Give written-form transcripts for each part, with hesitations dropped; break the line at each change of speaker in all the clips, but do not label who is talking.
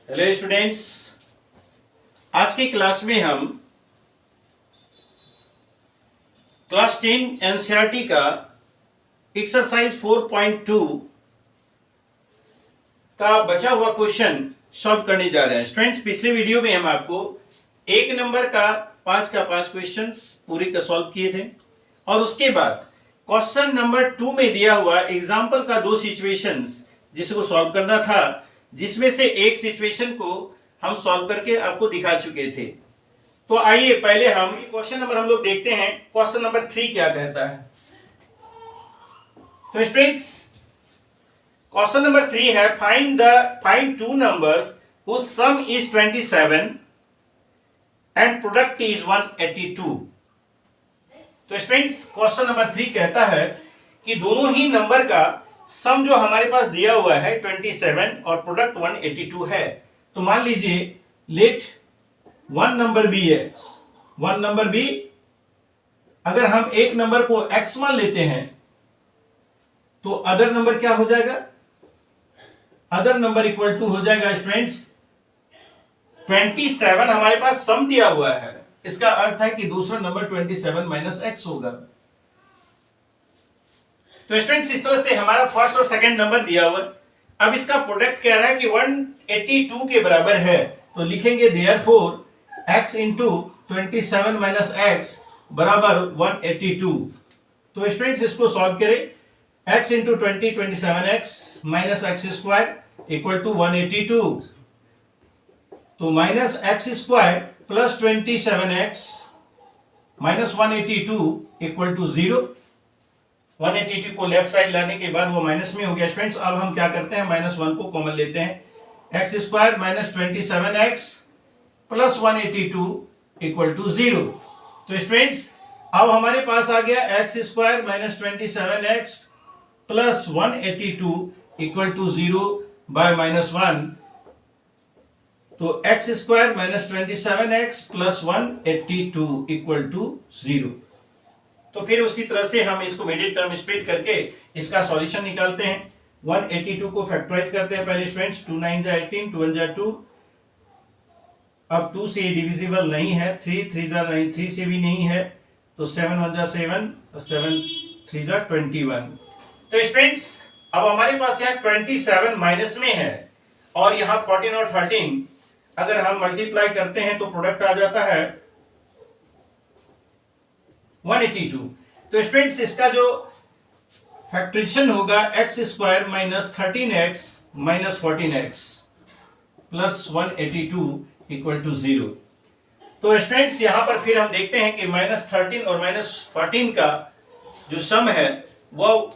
Hello students, आज की class में हम क्लास 10 एनसीईआरटी का एक्सरसाइज 4.2 का बचा हुआ क्वेश्चन सॉल्व करने जा रहे हैं। स्टूडेंट्स, पिछले वीडियो में हम आपको एक नंबर का 5 का 5 क्वेश्चंस पूरी का सॉल्व किए थे और उसके बाद क्वेश्चन नंबर 2 में दिया हुआ एग्जाम्पल का 2 सिचुएशंस जिसको सॉल्व करना था, जिसमें से एक सिचुएशन को हम सॉल्व करके आपको दिखा चुके थे। तो आइए पहले हम क्वेश्चन नंबर हम लोग देखते हैं क्वेश्चन नंबर 3 क्या कहता है। तो स्टूडेंट्स, क्वेश्चन नंबर 3 है find two numbers whose sum is 27 and product is 182। तो स्टूडेंट्स, क्वेश्चन नंबर 3 कहता है कि दोनों ही नंबर का सम जो हमारे पास दिया हुआ है 27 और प्रोडक्ट 182 है। तो मान लीजिए let one number be x, one number be, अगर हम एक नंबर को एक्स मान लेते हैं तो अदर नंबर क्या हो जाएगा? अदर नंबर इक्वल टू हो जाएगा स्टूडेंट्स 27 हमारे पास सम दिया हुआ है, इसका अर्थ है कि दूसरा नंबर 27 माइनस एक्स होगा। तो स्टूडेंट्स, इस तरह से हमारा फर्स्ट और सेकंड नंबर दिया हुआ है। अब इसका प्रोडक्ट कह रहा है कि 182 के बराबर है, तो लिखेंगे therefore x into 27 minus x बराबर 182। तो स्टूडेंट्स, इसको सॉल्व करें। x into 27x minus x square equal to 182। तो minus x square plus 27x minus 182 equal to 0। 182 को लेफ्ट साइड लाने के बाद वो माइनस में हो गया। स्टूडेंट्स, अब हम क्या करते हैं, माइनस 1 को कॉमन लेते हैं। X square minus 27x plus 182 equal to 0। तो स्टूडेंट्स, अब हमारे पास आ गया x square minus 27x plus 182 equal to 0 by minus 1। तो x square minus 27x plus 182 equal to 0। तो फिर उसी तरह से हम इसको मिडिल टर्म स्प्लिट करके इसका सॉल्यूशन निकालते हैं। 182 को फैक्टराइज करते हैं पहले स्टूडेंट्स। 2 9 जा 18, 2 1 जा 2। अब 2 से डिविजिबल नहीं है, 3 3 जा 9, 3 से भी नहीं है, तो 7 1 जा 7, 7 3 जा 21। तो स्टूडेंट्स, अब हमारे पास यहाँ 27 माइनस में है और यहाँ 14 और 13 अगर हम मल्टीप्लाई करते हैं तो प्रोडक्ट आ जाता है 182। तो स्टूडेंट्स, इसका जो फैक्टराइजेशन होगा x square minus 13x minus 14x plus 182 equal to 0। तो स्टूडेंट्स, यहां पर फिर हम देखते हैं कि माइनस 13 और माइनस 14 का जो सम है वो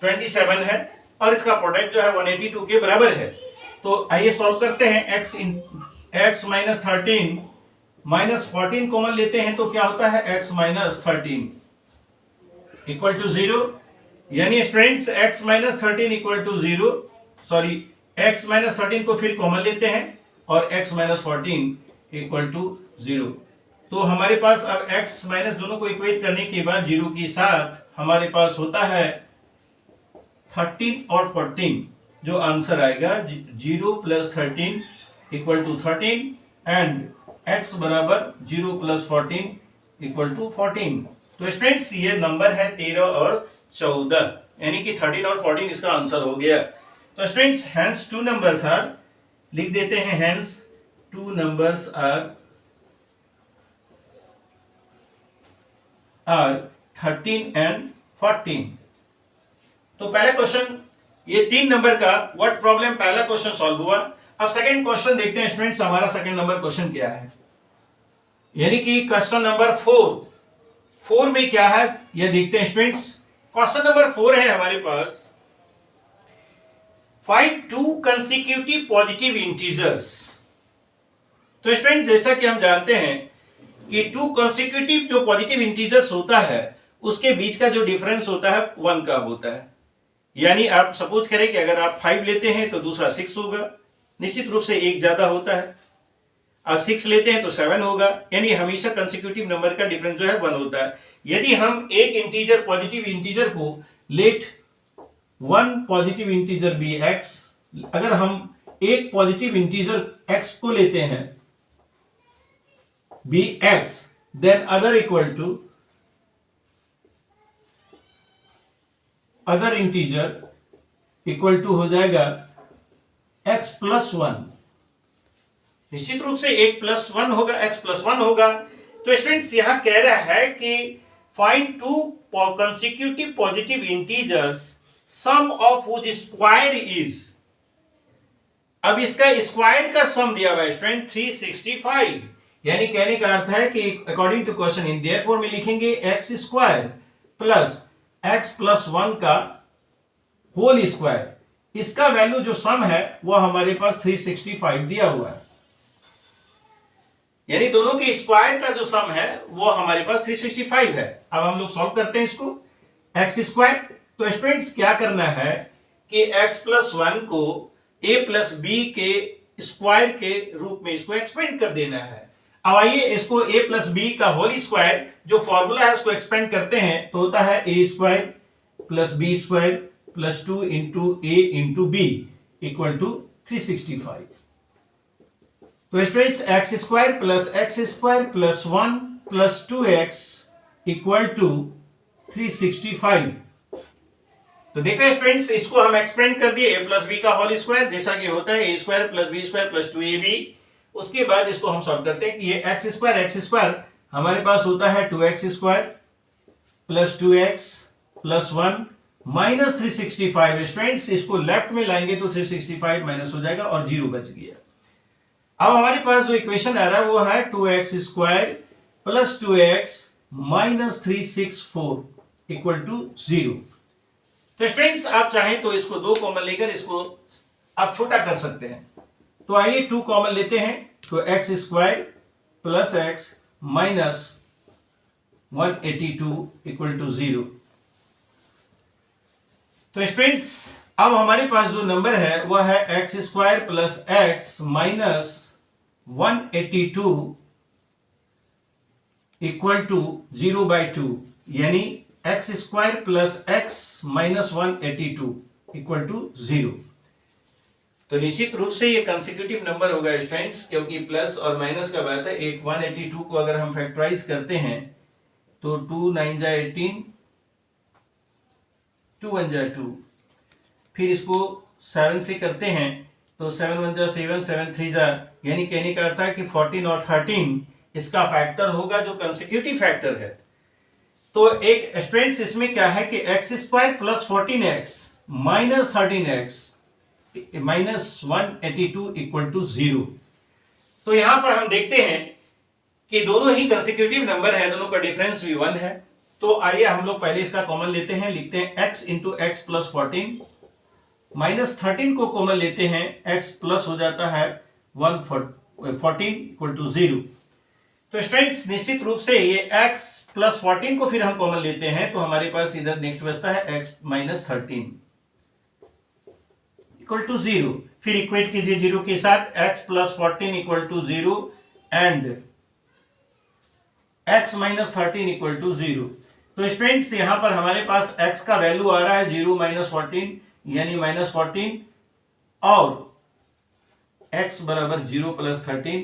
27 है और इसका प्रोडक्ट जो है 182 के बराबर है। तो आइए सॉल्व करते हैं। x माइनस 13 माइनस 14 कॉमन लेते हैं तो क्या होता है, x माइनस 13 इक्वल टू 0। यानी students, x minus 13 equal to 0, sorry x minus 13 को फिर कॉमन लेते हैं और x माइनस 14 इक्वल टू 0। तो हमारे पास अब x माइनस दोनों को इक्वेट करने के बाद 0 के साथ हमारे पास होता है 13 और 14। जो आंसर आएगा 0 plus 13 equal to 13 and x बराबर 0 प्लस 14 इक्वल टू 14। तो स्टूडेंट्स, ये नंबर है 13 और 14, यानी कि 13 और 14 इसका आंसर हो गया। तो students, hence two numbers are, लिख देते हैं hence two numbers are 13 and 14। तो पहला क्वेश्चन, ये 3 नंबर का व्हाट प्रॉब्लम, पहला क्वेश्चन सॉल्व हुआ। अब सेकंड क्वेश्चन देखते हैं स्टूडेंट्स, हमारा सेकंड नंबर क्वेश्चन क्या है, यानी कि क्वेश्चन नंबर 4 में क्या है यह देखते हैं स्टूडेंट्स। क्वेश्चन नंबर 4 है हमारे पास, find two consecutive positive integers. तो स्टूडेंट, जैसा कि हम जानते हैं कि 2 कंसेक्यूटिव जो पॉजिटिव इंटीजर्स होता है उसके बीच का जो डिफरेंस होता है 1 का होता है। यानी आप सपोज करें कि अगर आप 5 लेते हैं तो दूसरा 6 होगा, निश्चित रूप से एक ज्यादा होता है। अब 6 लेते हैं तो 7 होगा, यानी हमेशा कंसेक्यूटिव नंबर का डिफरेंस जो है 1 होता है। यदि हम एक इंटीजर, पॉजिटिव इंटीजर को let 1 positive integer be x, अगर हम एक पॉजिटिव इंटीजर x को लेते हैं bx, then other equal to other integer equal to हो जाएगा x प्लस 1। निश्चित रूप से एक प्लस 1 होगा, x प्लस 1 होगा। तो स्टूडेंट्स यहां कह रहा है कि find two consecutive positive integers sum of which square is. अब इसका स्क्वायर का सम दिया हुआ है स्टूडेंट 365, यानी कहने का अर्थ है कि according to question in therefore में लिखेंगे x square plus x plus 1 का होल स्क्वायर, इसका वैल्यू जो सम है वो हमारे पास 365 दिया हुआ है, यानी दोनों के स्क्वायर का जो सम है वो हमारे पास 365 है। अब हम लोग सॉल्व करते हैं इसको, एक्स स्क्वायर। तो स्टूडेंट्स क्या करना है कि एक्स प्लस 1 को ए प्लस बी के स्क्वायर के रूप में इसको एक्सपेंड कर देना है। अब आइए इसको ए प्लस बी का होल स्क्वायर जो फॉर्मूला है उसको एक्सपेंड करते हैं, तो होता है A square plus B square plus 2 into A into B equal to 365। तो स्टूडेंट्स एक्स स्क्वायर प्लस 1 प्लस 2x इक्वल टू 365। तो देखते हैं स्टूडेंट्स, इसको हम एक्सपेंड कर दिए ए प्लस बी का होल स्क्वायर, जैसा कि होता है A square plus B square plus 2ab। उसके बाद इसको हम सॉल्व करते हैं कि ये एक्स स्क्वायर हमारे पास होता है 2x square plus 2x plus 1 minus 365। Students इसको लेफ्ट में लाएंगे तो 365 माइनस हो जाएगा और 0 बच गया। अब हमारे पास जो इक्वेशन आ रहा है वो है 2x square plus 2x minus 364 equal to 0। तो स्टूडेंट्स आप चाहें तो इसको 2 कॉमन लेकर इसको आप छोटा कर सकते हैं। तो आइए 2 कॉमन लेते हैं, तो x square plus x minus 182 equal to 0। तो स्टूडेंट्स अब हमारे पास जो नंबर है वह है x square plus x minus 182 equal to 0/2, यानी x square plus x minus 182 equal to 0। तो निश्चित रूप से ये कंसेक्यूटिव नंबर होगा स्टूडेंट्स, क्योंकि प्लस और माइनस का बात है। एक 182 को अगर हम फैक्टराइज करते हैं तो 2 9 जा 18, 2 1 जा 2, फिर इसको 7 से करते हैं तो 7 1 जा 7, 7 3 जा, यानी कहने का अर्थ है कि 14 और 13 इसका फैक्टर होगा जो कंसेक्यूटिव फैक्टर है। तो एक स्टूडेंट्स इसमें क्या है कि x square plus 14x minus 13x minus 182 equal to 0। तो यहां पर हम देखते हैं कि दोनों ही कंसेक्यूटिव नंबर है, दोनों का डिफरेंस भी 1 है। तो आइए हम लोग पहले इसका कॉमन लेते हैं, लिखते हैं x into x plus 14 minus 13 को कॉमन लेते हैं, x प्लस हो जाता है 14 इक्वल टू 0। तो स्टूडेंट्स निश्चित रूप से ये x प्लस 14 को फिर हम कॉमन लेते हैं तो हमारे पास इधर नेक्स्ट बचता है x माइनस 13 इक्वल टू 0। फिर इक्वेट कीजिए 0 के साथ, x plus 14 equal to 0 and x minus 13 equal to 0। तो स्टूडेंट्स यहां पर हमारे पास x का वैल्यू आ रहा है 0 माइनस 14 यानी माइनस 14 और x बराबर 0 प्लस 13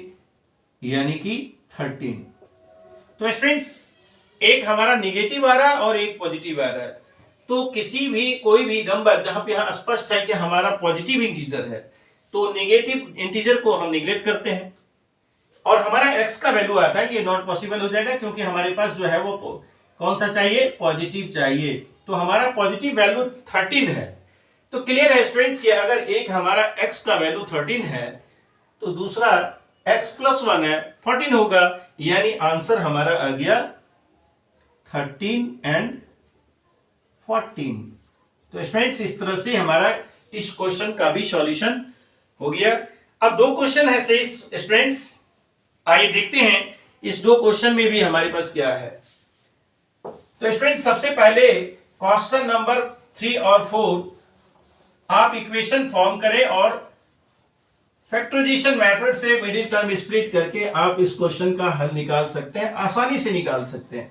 यानी कि 13। तो स्टूडेंट्स एक हमारा निगेटिव आ रहा है और एक पॉजिटिव आ रहा है। तो किसी भी कोई भी नंबर जहां पे यहां स्पष्ट है कि हमारा पॉजिटिव इंटीजर है तो नेगेटिव इंटीजर को हम निगलेक्ट करते हैं और हमारा x का वैल्यू आता है कि नॉट पॉसिबल हो जाएगा, क्योंकि हमारे पास जो है वो कौन सा चाहिए, पॉजिटिव चाहिए। तो हमारा पॉजिटिव वैल्यू 13 है। तो क्लियर है स्टूडेंट्स कि अगर एक हमारा x का वैल्यू 13 है तो दूसरा x प्लस 1 है 14 होगा, यानी आंसर हमारा आ गया 13 एंड 14। तो स्टूडेंट्स इस तरह से हमारा इस क्वेश्चन का भी सॉल्यूशन हो गया। अब 2 क्वेश्चन है शेष स्टूडेंट्स, आइए देखते हैं इस 2 क्वेश्चन में भी हमारे पास क्या है। तो स्टूडेंट्स सबसे पहले क्वेश्चन नंबर 3 और 4 आप इक्वेशन फॉर्म करें और फैक्टराइजेशन मेथड से मिडिल टर्म स्प्लिट करके आप इस क्वेश्चन का हल निकाल सकते हैं, आसानी से निकाल सकते हैं।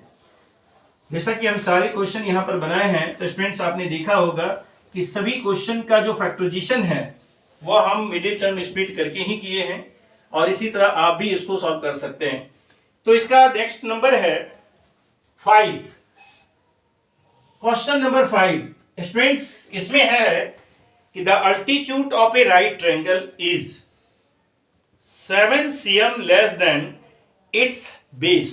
जैसा कि हम सारे क्वेश्चन यहां पर बनाए हैं तो स्टूडेंट्स आपने देखा होगा कि सभी क्वेश्चन का जो फैक्टराइजेशन है वो हम मिडिल टर्म स्प्लिट करके ही किए हैं, और इसी तरह आप भी इसको सॉल्व कर सकते हैं। तो इसका नेक्स्ट नंबर है 5। क्वेश्चन नंबर 5 स्टूडेंट्स, इसमें है कि the altitude of A right triangle is 7 cm less than it's base,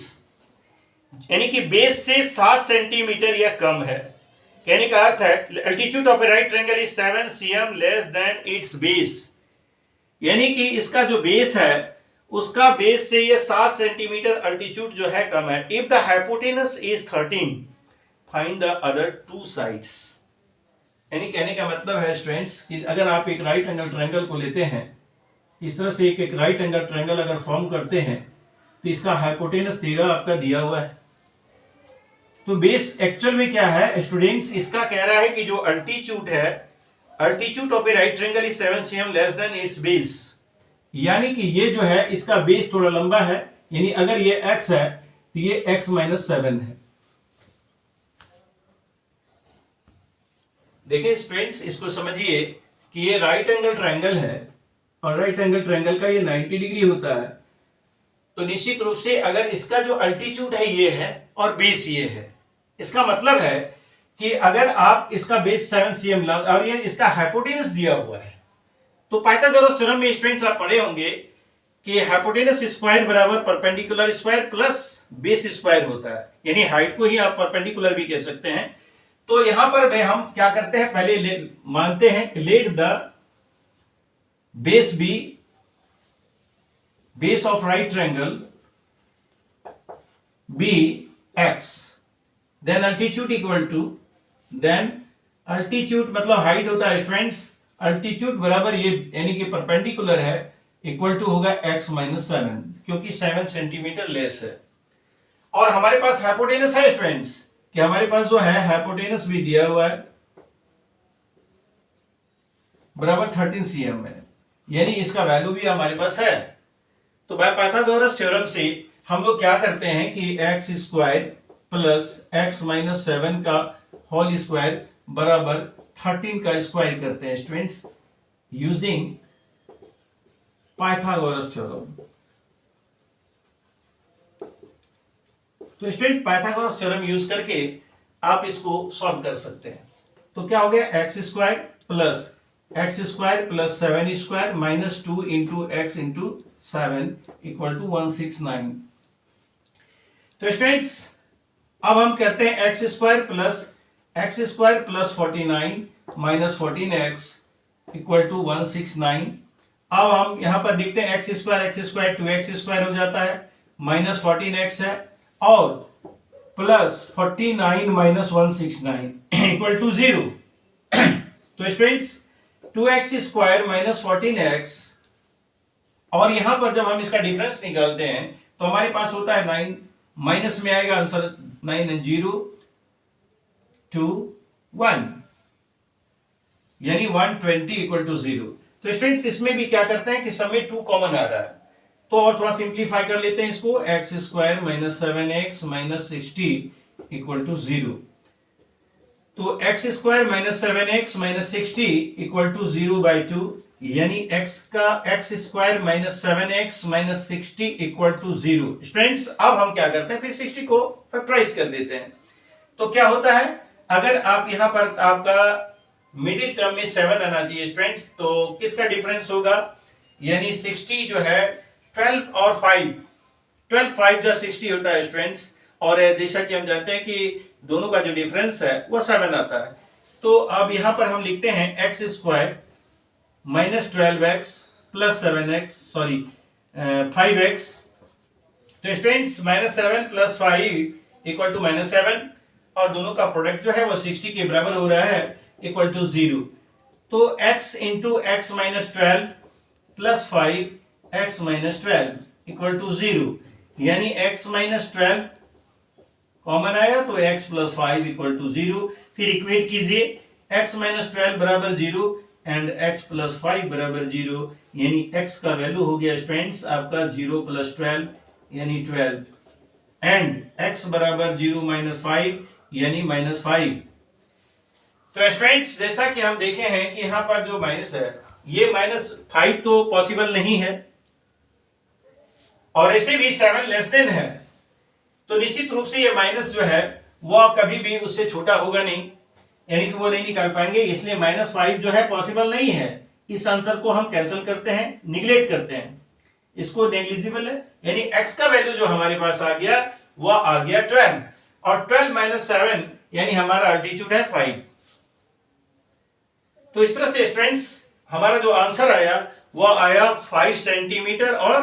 यानी कि बेस से 7 सेंटीमीटर या कम है। कहने का अर्थ है altitude of A right triangle is 7 cm less than it's base, यानी कि इसका जो बेस है उसका बेस से ये 7 सेंटीमीटर अल्टीट्यूड जो है कम है। If the hypotenuse is 13 find the other two sides. यानी कहने का मतलब है स्टूडेंट्स कि अगर आप एक राइट एंगल ट्रायंगल को लेते हैं, इस तरह से एक राइट एंगल ट्रायंगल अगर फॉर्म करते हैं तो इसका हाइपोटेनस 13 आपका दिया हुआ है। तो बेस एक्चुअल में क्या है स्टूडेंट्स, इसका कह रहा है कि जो अल्टीट्यूड है, altitude of A right triangle is 7 cm less than it's base, यानी कि ये जो है इसका बेस थोड़ा लंबा है, यानी अगर ये x है तो ये x - 7 है। देखिए स्टूडेंट्स, इसको समझिए कि ये राइट एंगल ट्रायंगल है और राइट एंगल ट्रायंगल का ये 90 डिग्री होता है। तो निश्चित रूप से अगर इसका जो अल्टीट्यूड है ये है और बेस ये है, इसका मतलब है कि अगर आप इसका बेस 7 cm और ये इसका हाइपोटेनस दिया हुआ है, तो पाइथागोरस थ्योरम में स्टूडेंट्स आप पढ़े होंगे कि हाइपोटेनस स्क्वायर बराबर perpendicular square plus base square होता है, यानी हाइट को ही आप परपेंडिकुलर भी कह सकते हैं। तो यहां पर हम क्या करते हैं, पहले मानते हैं कि let the base be base of right triangle be x, then altitude equal to, then altitude मतलब हाइट होता है स्टूडेंट्स, अल्टीट्यूड बराबर ये यानी कि परपेंडिकुलर है, इक्वल टू होगा x - 7, क्योंकि 7 सेंटीमीटर लेस है। और हमारे पास हाइपोटेनस है स्टूडेंट्स, कि हमारे पास जो है हाइपोटेनस भी दिया हुआ है बराबर 13 cm है, यानी इसका वैल्यू भी हमारे पास है। तो बाय पाइथागोरस थ्योरम से हम लोग क्या करते हैं कि x स्क्वायर प्लस x - 7 का होल स्क्वायर बराबर 13 का स्क्वायर करते हैं स्टूडेंट्स, यूजिंग पाइथागोरस थ्योरम। तो स्टूडेंट पाइथागोरस थ्योरम यूज करके आप इसको सॉल्व कर सकते हैं। तो क्या हो गया, x square plus 7 square minus 2 into x into 7 equal to 169। तो स्टूडेंट्स अब हम करते हैं x square plus 49 minus 14x equal to 169। अब हम यहां पर देखते हैं x स्क्वायर 2x स्क्वायर हो जाता है, माइनस 14x है, और प्लस 49 माइनस 169 इक्वल टू 0। तो students 2x square minus 14x, और यहां पर जब हम इसका डिफरेंस निकालते हैं तो हमारे पास होता है 9, माइनस में आएगा आंसर 9 and 0 2 1, यानी 120 इक्वल टू 0। तो स्टूडेंट्स इसमें भी क्या करते हैं कि सब में 2 कॉमन आ रहा है, तो और थोड़ा सिंप्लीफाई कर लेते हैं इसको, x square minus 7x minus 60 equal to 0। तो x square minus 7x minus 60 equal to 0/2, यानी x square minus 7x minus 60 equal to 0। Students अब हम क्या करते हैं, फिर 60 को फैक्टराइज कर देते हैं। तो क्या होता है, अगर आप यहां पर आपका मिडिल टर्म में 7 आना चाहिए स्टूडेंट्स, तो किसका डिफरेंस होगा, यानी 60 जो है 12 और 5 जा 60 होता है स्टूडेंट्स, और जैसा कि हम जानते हैं कि दोनों का जो डिफरेंस है वो 7 आता है। तो अब यहां पर हम लिखते हैं x square minus 12x plus 5x। तो students minus 7 plus 5 equal to minus 7, और दोनों का प्रोडक्ट जो है वो 60 के बराबर हो रहा है, इक्वल टू 0। तो x into x minus 12 plus 5x minus 12 equal to 0, यानी x माइनस 12 कॉमन आया तो x प्लस 5 इक्वल टू 0। फिर इक्वेट कीजिए, x माइनस 12 बराबर 0 एंड x प्लस 5 बराबर 0, यानी x का वैल्यू हो गया स्टूडेंट्स आपका 0 प्लस 12 यानी 12, एंड x बराबर 0 माइनस 5 यानी माइनस 5। तो स्टूडेंट्स जैसा कि हम देखे हैं कि यहां पर जो माइनस है ये -5 तो पॉसिबल नहीं है, और ऐसे भी 7 लेस देन है, तो निश्चित रूप से ये माइनस जो है वो कभी भी उससे छोटा होगा नहीं, यानी कि वो नहीं निकाल पाएंगे, इसलिए -5 जो है पॉसिबल नहीं है। इस आंसर को हम कैंसिल करते हैं, निगलेक्ट करते हैं, इसको नेग्लिजिबल है, यानी x का वैल्यू जो हमारे पास आ गया वो आ गया 12, और 12 - 7 यानी हमारा अल्टीट्यूड है 5। तो इस तरह से स्टूडेंट्स हमारा जो आंसर आया वो आया 5 सेंटीमीटर और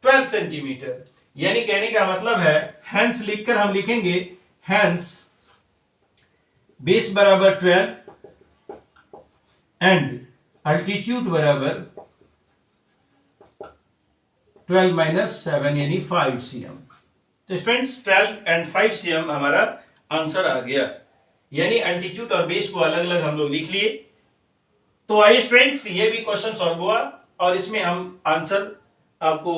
12 सेंटीमीटर, यानी कहने का मतलब है हेंस लिखकर हम लिखेंगे हेंस बेस बराबर 12 एंड अल्टीट्यूड बराबर 12 - 7 यानी 5 cm। तो स्टूडेंट्स 12 एंड 5 cm हमारा आंसर आ गया, यानी अल्टीट्यूड और बेस को अलग अलग हम लोग लिख लिए। तो आइए स्टूडेंट्स ये भी क्वेश्चन सॉल्व हुआ, और इसमें हम आंसर आपको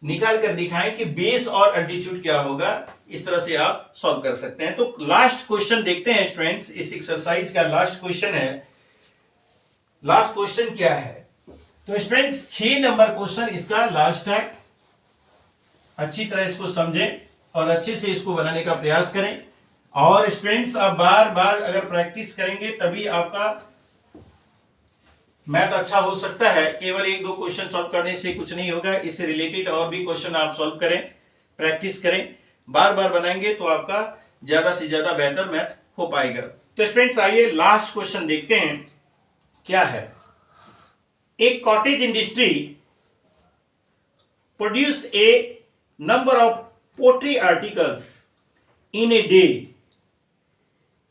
निकाल कर दिखाएं कि बेस और अल्टीट्यूड क्या होगा, इस तरह से आप सॉल्व कर सकते हैं। तो लास्ट क्वेश्चन देखते हैं स्टूडेंट्स, इस एक्सरसाइज का लास्ट क्वेश्चन है। लास्ट क्वेश्चन क्या है? तो स्टूडेंट्स 6 नंबर क्वेश्चन इसका लास्ट है। अच्छी तरह इसको समझें और अच्छे से इसको बनाने का प्रयास करें, और स्टूडेंट्स आप बार बार अगर प्रैक्टिस करेंगे तभी आपका मैथ अच्छा हो सकता है। केवल 1-2 क्वेश्चन सॉल्व करने से कुछ नहीं होगा, इससे रिलेटेड और भी क्वेश्चन आप सॉल्व करें, प्रैक्टिस करें, बार बार बनाएंगे तो आपका ज्यादा से ज्यादा बेहतर मैथ हो पाएगा। तो स्टूडेंट्स आइए लास्ट क्वेश्चन देखते हैं क्या है। एक cottage industry produce a number of pottery articles in a day.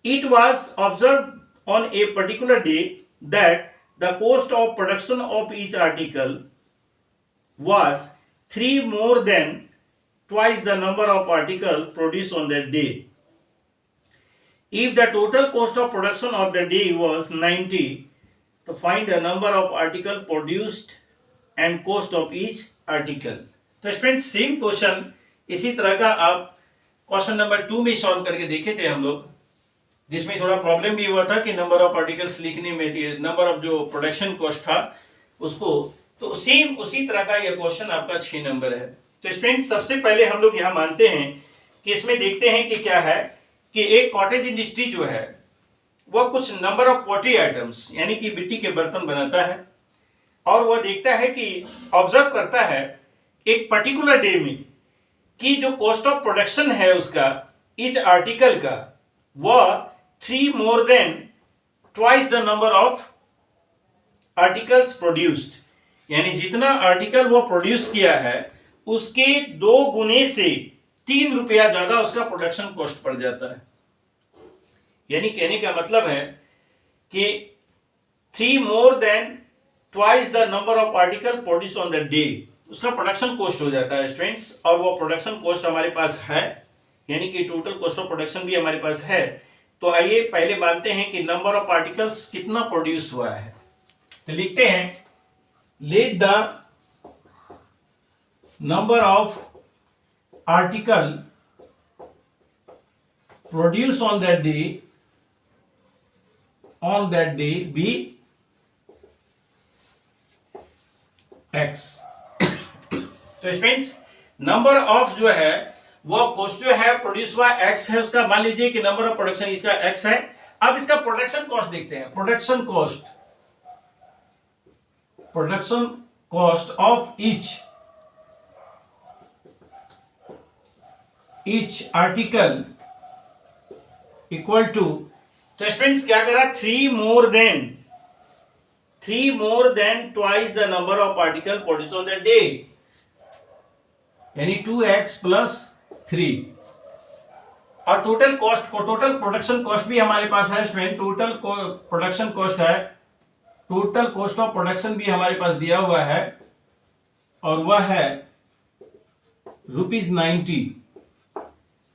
It was observed on a particular day that the cost of production of each article was 3 more than twice the number of articles produced on that day. If the total cost of production of the day was 90, to find the number of articles produced and cost of each article. तो student same question इसी तरह का आप question number 2 में solve करके देखे थे हम लोग, जिसमें थोड़ा प्रॉब्लम भी हुआ था कि नंबर ऑफ आर्टिकल्स लिखने में थी, नंबर ऑफ जो प्रोडक्शन कॉस्ट था उसको। तो सेम उसी तरह का यह क्वेश्चन आपका 6 नंबर है। तो स्टूडेंट सबसे पहले हम लोग यहां मानते हैं कि इसमें देखते हैं कि क्या है कि एक कॉटेज इंडस्ट्री जो है वह कुछ नंबर ऑफ पोट्री आइटम्स यानी कि मिट्टी के बर्तन बनाता है, और वह देखता है कि ऑब्जर्व करता है एक पर्टिकुलर डे में कि जो कॉस्ट ऑफ प्रोडक्शन है उसका इस आर्टिकल का वह 3 more than twice the number of articles produced, यानी जितना आर्टिकल वो प्रोड्यूस किया है उसके 2 गुने से 3 रुपया ज्यादा उसका प्रोडक्शन कॉस्ट पड़ जाता है। यानी कहने का मतलब है कि 3 more than twice the number of article produced on the day उसका प्रोडक्शन कॉस्ट हो जाता है स्टूडेंट्स, और वो प्रोडक्शन कॉस्ट हमारे पास है, यानी कि टोटल कॉस्ट ऑफ प्रोडक्शन भी हमारे पास है। तो आइए पहले मानते हैं कि नंबर ऑफ आर्टिकल्स कितना प्रोड्यूस हुआ है। तो लिखते हैं let the number of article produce on that day be x. तो स्टूडेंट्स नंबर ऑफ जो है वो कॉस्ट जो है प्रोड्यूस हुआ एक्स है उसका, मान लीजिए कि नंबर ऑफ प्रोडक्शन इसका एक्स है। अब इसका प्रोडक्शन कॉस्ट देखते हैं। Production cost of each article equal to, तो स्टूडेंट्स क्या करा 3 more than twice the number of article produced on that day, यानी 2x + 3। और टोटल कॉस्ट को, टोटल प्रोडक्शन कॉस्ट भी हमारे पास है स्टूडेंट, टोटल प्रोडक्शन कॉस्ट है, टोटल कॉस्ट ऑफ प्रोडक्शन भी हमारे पास दिया हुआ है, और वह है ₹90।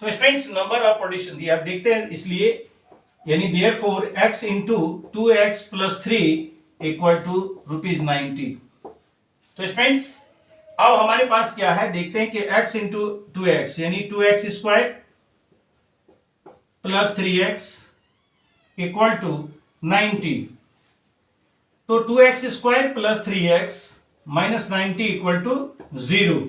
तो स्टूडेंट्स नंबर ऑफ प्रोडक्शन दिया, आप देखते हैं, इसलिए यानी देयरफॉर x × 2x + 3 = ₹90। तो स्टूडेंट्स अब हमारे पास क्या है देखते हैं कि x × 2x यानी 2x² + 3x = 90। तो 2x square plus 3x minus 90 equal to 0।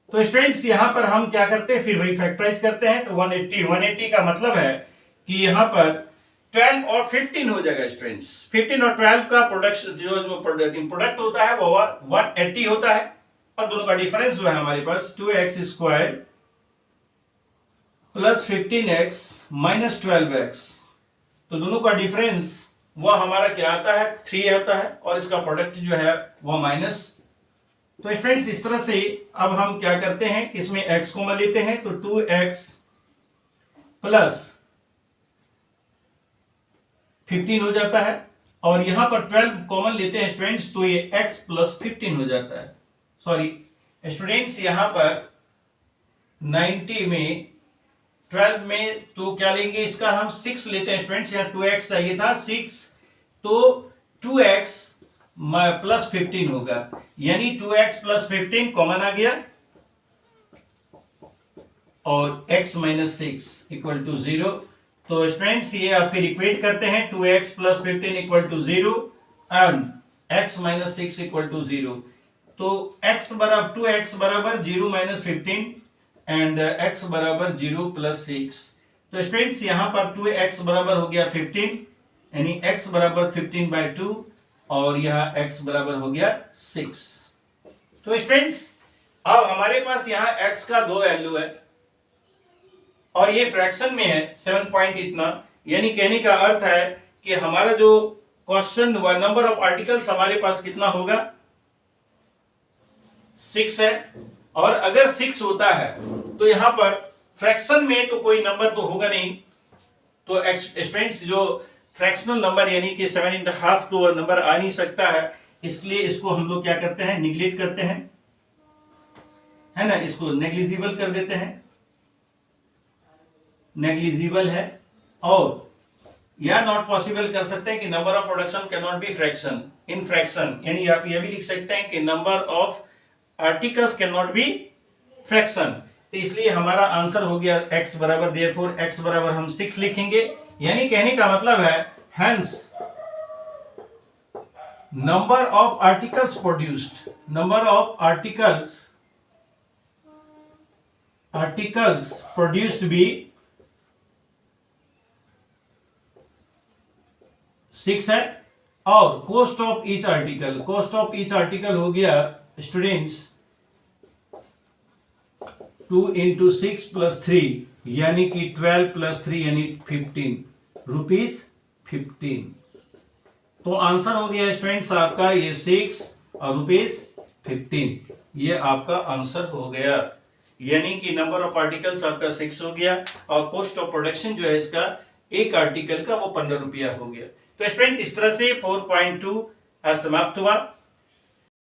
तो स्टूडेंट्स यहां पर हम क्या करते हैं, फिर वही फैक्टराइज करते हैं। तो 180 का मतलब है कि यहां पर 12 और 15 हो जाएगा स्टूडेंट्स। 15 और 12 का प्रोडक्ट जो प्रोडक्ट होता है वो 180 होता है, और दोनों का डिफरेंस जो है हमारे पास 2x square plus 15x minus 12x, तो दोनों का डिफरेंस वह हमारा क्या आता है 3 आता है, और इसका प्रोडक्ट जो है वह माइनस। तो स्टूडेंट्स इस तरह से अब हम क्या करते हैं, इसमें x कॉमन लेते हैं, तो 2x प्लस 15 हो जाता है, और यहां पर 12 कॉमन लेते हैं स्टूडेंट्स, तो ये x प्लस 15 हो जाता है। सॉरी स्टूडेंट्स, यहां पर 90 में 12 में तो क्या लेंगे, इसका हम 6 लेते हैं स्टूडेंट्स। यहाँ 2x चाहिए था 6, तो 2x प्लस 15 होगा, यानी 2x प्लस 15 कॉमन आ गया, और x माइनस 6 इक्वल टू 0। तो स्टूडेंट्स ये आप फिर इक्वेट करते हैं, 2x plus 15 equal to 0 and x minus 6 equal to 0। तो x बराबर 2x बराबर 0 माइनस 15 एंड x बराबर 0 प्लस 6। तो स्टूडेंट्स यहां पर 2x बराबर हो गया 15, यानी x बराबर 15/2, और यह x बराबर हो गया 6। तो स्टूडेंट्स अब हमारे पास यहां x का 2 वैल्यू है, और ये फ्रैक्शन में है 7 पॉइंट इतना, यानी कहने का अर्थ है कि हमारा जो क्वेश्चन व नंबर ऑफ आर्टिकल्स हमारे पास कितना होगा 6 है। और अगर 6 होता है तो यहां पर फ्रैक्शन में तो कोई नंबर तो होगा नहीं, तो स्टूडेंट्स जो फ्रैक्शनल नंबर यानी कि 7.5 तो नंबर आ नहीं सकता है, इसलिए इसको हम लोग क्या करते हैं, निगलेक्ट करते हैं, है ना, इसको नेग्लिजिबल कर देते हैं, नेग्लिजिबल है। और या नॉट पॉसिबल कर सकते हैं कि number of production can not be fraction in fraction, यानी आप ये भी लिख सकते हैं कि number of articles can not be fraction. तो इसलिए हमारा आंसर हो गया x बराबर, देयरफॉर x बराबर हम 6 लिखेंगे, यानी कहने का मतलब है hence number of articles produced, number of articles produced be 6 है, और कॉस्ट ऑफ ईच आर्टिकल हो गया स्टूडेंट्स 2 into 6 plus 3, यानी कि 12 plus 3 यानी 15 रुपीज 15। तो आंसर हो गया स्टूडेंट्स आपका ये 6 और रुपीज 15, ये आपका आंसर हो गया, यानी कि नंबर ऑफ आर्टिकल्स आपका 6 हो गया, और कॉस्ट ऑफ प्रोडक्शन जो है इसका एक आर्टिकल का वो 15 रुपया हो गया। तो स्टूडेंट्स इस तरह से 4.2 समाप्त हुआ।